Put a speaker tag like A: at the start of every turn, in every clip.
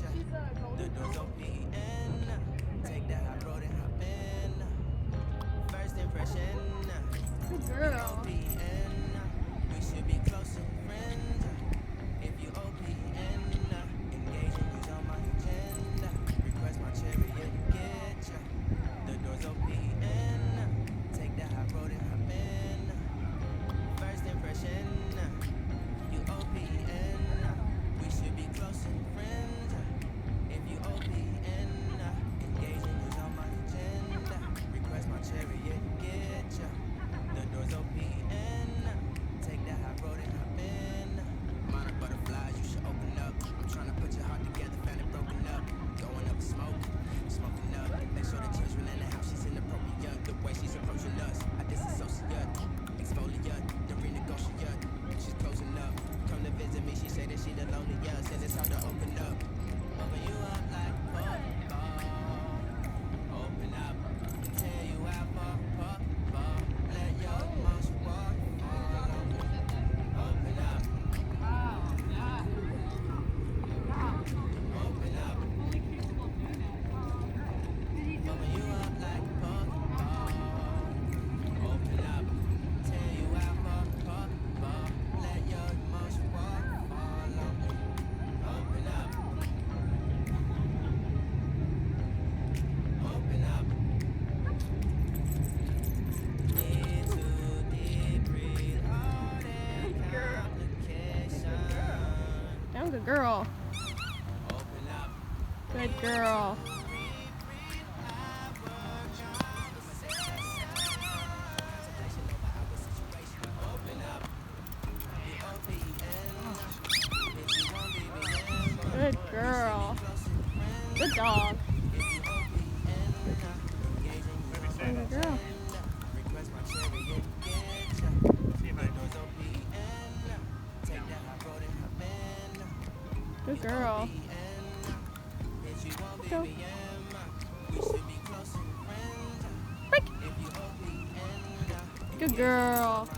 A: ya. The doors open. Take that high road and hop in. First impression.
B: Good girl.
A: We should be closer friends. If you OPN, engaging you's on my agenda. Request my chariot, get ya. The doors open. Take that high road and hop in. First impression, you OPN. We should be closer friends. If you OPN, engaging you's on my agenda. Request my chariot, get ya. The doors open. Take that high road and hop in. Minor butterflies, you should open up. I'm trying to put your heart together, found it broken up. Going up in smoke, smoking up. Make sure the children in the house, she's inappropriate. The way she's approaching us, I disassociate. Exfoliate, the renegotiate. She's closing up. Come to visit me, she say that she the loneliest. Says it's hard to open up. Open you up like open up. Tell you out for let your emotion walk. Open up. Open up. Open you up like open up. Tell you out for let your emotion walk. Open up. Open up. Need to deep breathe all that complication.
B: Damn good girl.
A: Open up.
B: Good girl. Good girl. Good dog. Good girl.
A: Request my chariot, get ya. The doors open. Take that high road and hop in.
B: Good girl.
A: Bitch, you won't
B: Go.
A: BBM. We should be closer friends.
B: Break.
A: If you OPN,
B: Good girl.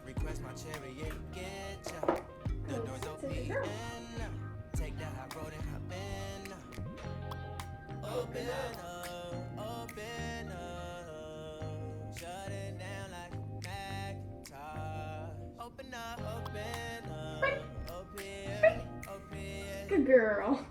A: request my chariot, get ya. The doors open. Take that high road and hop in. Open up, open up. Shut it down like Macintosh. Open up, open up. Open, open.
B: Good girl.